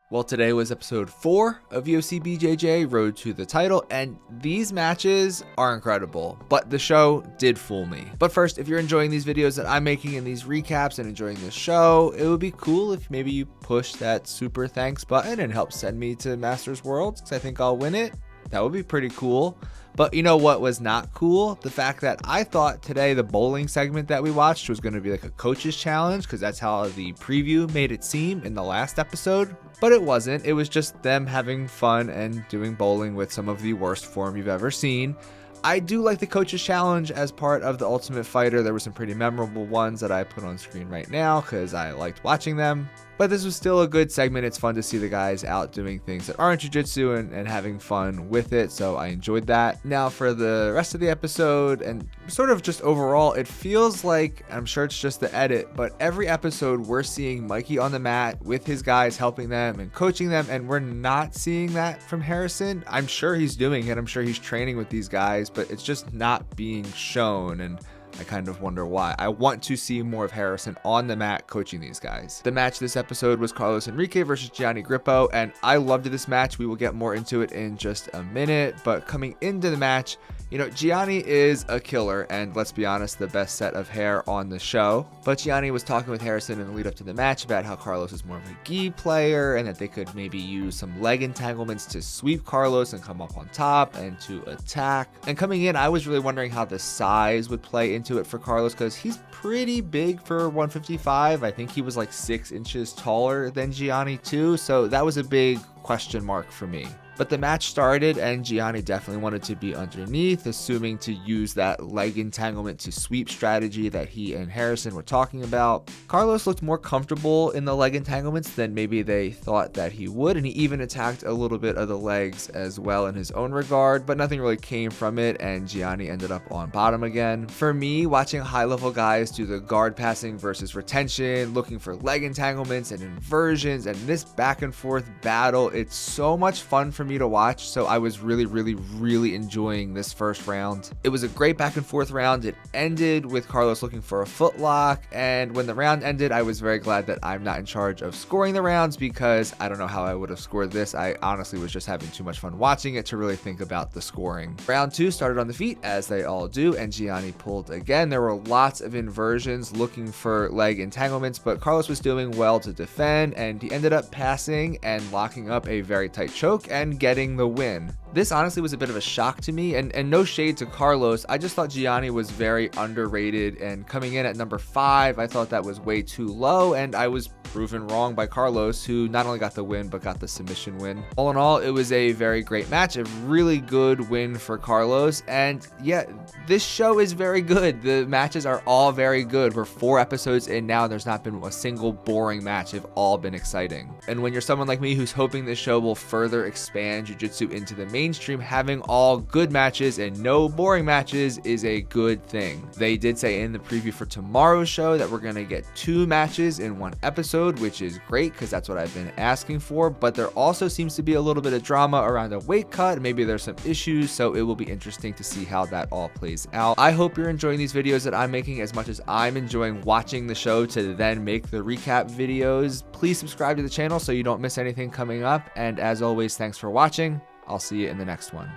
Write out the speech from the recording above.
Well, today was episode 4 of UFC BJJ, Road to the Title, and these matches are incredible, but the show did fool me. But first, if you're enjoying these videos that I'm making and these recaps and enjoying the show, it would be cool if maybe you push that super thanks button and help send me to Masters Worlds, because I think I'll win it. That would be pretty cool. But you know what was not cool? The fact that I thought today the bowling segment that we watched was going to be like a coach's challenge, because that's how the preview made it seem in the last episode. But it wasn't. It was just them having fun and doing bowling with some of the worst form you've ever seen. I do like the coach's challenge as part of the Ultimate Fighter. There were some pretty memorable ones that I put on screen right now because I liked watching them. But this was still a good segment. It's fun to see the guys out doing things that aren't jiu-jitsu and having fun with it, so I enjoyed that. Now for the rest of the episode and sort of just overall, it feels like, I'm sure it's just the edit, but every episode we're seeing Mikey on the mat with his guys helping them and coaching them, and we're not seeing that from Harrison. I'm sure he's doing it. I'm sure he's training with these guys, but it's just not being shown, and I kind of wonder why. I want to see more of Harrison on the mat coaching these guys. The match this episode was Carlos Enrique versus Gianni Grippo, and I loved this match. We will get more into it in just a minute, but coming into the match, you know, Gianni is a killer, and let's be honest, the best set of hair on the show. But Gianni was talking with Harrison in the lead up to the match about how Carlos is more of a gi player and that they could maybe use some leg entanglements to sweep Carlos and come up on top and to attack. And coming in, I was really wondering how the size would play into it for Carlos, because he's pretty big for 155. I think he was like 6 inches taller than Gianni too, so that was a big question mark for me. But the match started and Gianni definitely wanted to be underneath, assuming to use that leg entanglement to sweep strategy that he and Harrison were talking about. Carlos looked more comfortable in the leg entanglements than maybe they thought that he would, and he even attacked a little bit of the legs as well in his own regard, but nothing really came from it, and Gianni ended up on bottom again. For me, watching high-level guys do the guard passing versus retention, looking for leg entanglements and inversions, and this back and forth battle, it's so much fun for me to watch, so I was really enjoying this first round. It was a great back and forth round. It ended with Carlos looking for a footlock, and when the round ended, I was very glad that I'm not in charge of scoring the rounds, because I don't know how I would have scored this. I honestly was just having too much fun watching it to really think about the scoring. Round 2 started on the feet, as they all do, and Gianni pulled again. There were lots of inversions looking for leg entanglements, but Carlos was doing well to defend, and he ended up passing and locking up a very tight choke and getting the win. This honestly was a bit of a shock to me, and no shade to Carlos. I just thought Gianni was very underrated, and coming in at number 5, I thought that was way too low, and I was proven wrong by Carlos, who not only got the win, but got the submission win. All in all, it was a very great match, a really good win for Carlos, and yeah, this show is very good. The matches are all very good. We're 4 episodes in now, and there's not been a single boring match. They've all been exciting. And when you're someone like me who's hoping this show will further expand jiu-jitsu into the mainstream, having all good matches and no boring matches is a good thing. They did say in the preview for tomorrow's show that we're going to get 2 matches in 1 episode, which is great because that's what I've been asking for, but there also seems to be a little bit of drama around a weight cut. Maybe there's some issues, so it will be interesting to see how that all plays out. I hope you're enjoying these videos that I'm making as much as I'm enjoying watching the show to then make the recap videos. Please subscribe to the channel so you don't miss anything coming up, and as always, thanks for watching. I'll see you in the next one.